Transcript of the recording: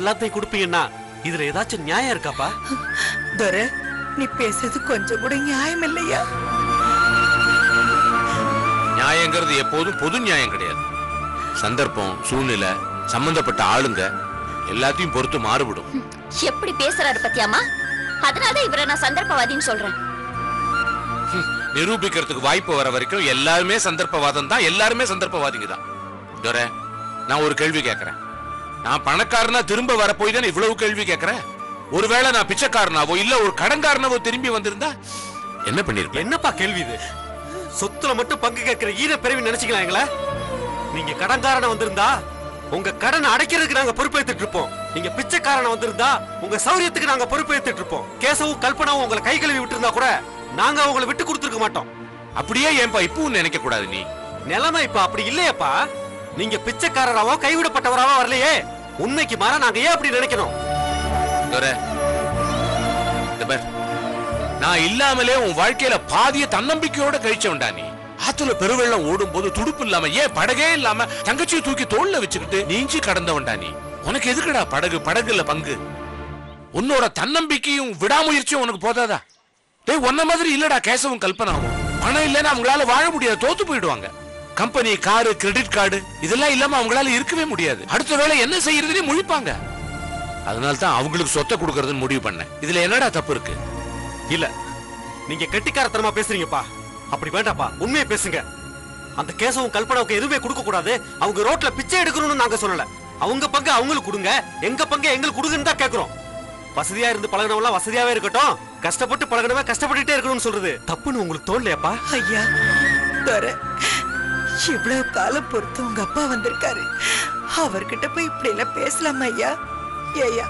எல்லாத்தையும் கொடுப்பீங்கன்னா இதுல ஏதாச்சும் நியாயம் இருக்காப்பா? துரை, நீ பேசுறது கொஞ்சம் கூட நியாயம் இல்லையா? நியாயங்கிறது எப்போதும் பொது நியாயம் கிடையாது. சந்தர்ப்பம், சூழ்நிலை, சம்பந்தப்பட்ட ஆளுங்க எல்லாத்தையும் பொறுத்து மாறுபடும். எப்படி பேசுறாரு பத்தியாமா? அதனால இவரை நான் சந்தர்ப்பவாதின்னு சொல்றேன். நிரூபிக்கிறதுக்கு வாய்ப்பு வர வரைக்கும் எல்லாருமே சந்தர்ப்பவாதம் தான், எல்லாருமே சந்தர்ப்பவாதிங்க தான். துரை, நான் ஒரு கேள்வி கேட்கிறேன். நான் பணக்காரனா திரும்ப வர போய் தானே இவ்வளவு கேள்வி கேட்கிறேன். ஒருவேளை நான் பிச்சைக்காரனாவோ இல்ல ஒரு கடன்காரனாவோ திரும்பி வந்திருந்தா என்ன பண்ணிருப்பேன்? என்னப்பா கேள்வி இது? சொத்துல மட்டும் பங்கு கேட்கிற ஈர பிறவி நினைச்சுக்கலாம் எங்கள? நீங்க கடன்காரன வந்திருந்தா உங்க கடன் அடைக்கிறதுக்கு நாங்க பொறுப்பேற்றுட்டு இருப்போம். நீங்க பிச்சைக்காரன வந்திருந்தா உங்க சௌரியத்துக்கு நாங்க பொறுப்பேற்றுட்டு இருப்போம். கேசவும் கல்பனாவும் உங்களை கை கழுவி விட்டு இருந்தா கூட நாங்க அவங்களை விட்டு கொடுத்துருக்க மாட்டோம். அப்படியே ஏன்பா இப்பவும் நினைக்க கூடாது? நீ நிலைமை இப்ப அப்படி இல்லையப்பா. நீங்க பிச்சைக்காரராவோ கைவிடப்பட்டவராவோ வரலையே. உண்மைக்கு மாற நாங்க ஏன் அப்படி நினைக்கணும்? நான் இல்லாமலே உன் வாழ்க்கையில பாதிய தன்னம்பிக்கையோட கழிச்சவன்டா நீ. ஆத்துல பெருவெள்ளம் ஓடும் போது துடுப்பு இல்லாம, ஏன் படகே இல்லாம தங்கச்சியை தூக்கி தோல்ல வச்சுக்கிட்டு நீஞ்சி கடந்தவன்டா நீ. உனக்கு எதுக்குடா படகு? படகுல பங்கு. உன்னோட தன்னம்பிக்கையும் விடாமுயற்சியும் உனக்கு போதாதா? டேய், உன்ன மாதிரி இல்லடா கேசவும் கல்பனாவும். பணம் இல்லைன்னா அவங்களால வாழ முடியாது, தோத்து போயிடுவாங்க. கம்பெனி, காரு, கிரெடிட் கார்டு இதெல்லாம் இல்லாம அவங்களால இருக்கவே முடியாது. அடுத்த வேளை என்ன செய்யறதுன்னு முழிப்பாங்க. அதனால தான் அவங்களுக்கு சொத்தை கொடுக்கறதுன்னு முடிவு பண்ணேன். இதுல என்னடா தப்பு இருக்கு? இல்ல, நீங்க கெட்டிக்காரத்தனமா பேசுறீங்கப்பா. அப்படி வேண்டாப்பா, உண்மையை பேசுங்க. அந்த கேசவும் கல்பனாவுக்கு எதுவுமே கொடுக்க கூடாது. அவங்க ரோட்ல பிச்சை எடுக்கணும்னு நாங்க சொல்லல. அவங்க பங்கு அவங்களுக்கு கொடுங்க, எங்க பங்கு எங்களுக்கு கொடுங்கன்னு தான் கேக்குறோம். வசதியா இருந்து பழகினவெல்லாம் வசதியாவே இருக்கட்டும், கஷ்டப்பட்டு பழகினவ கஷ்டப்பட்டுட்டே இருக்கணும்னு சொல்றது தப்புன்னு உங்களுக்கு தோணலையாப்பா? ஐயா துரை, இவ்வளவு காலம் பொறுத்து உங்க அப்பா வந்திருக்காரு. அவர்கிட்ட போய் இப்படி எல்லாம் பேசலாமா ஐயா? ஐயா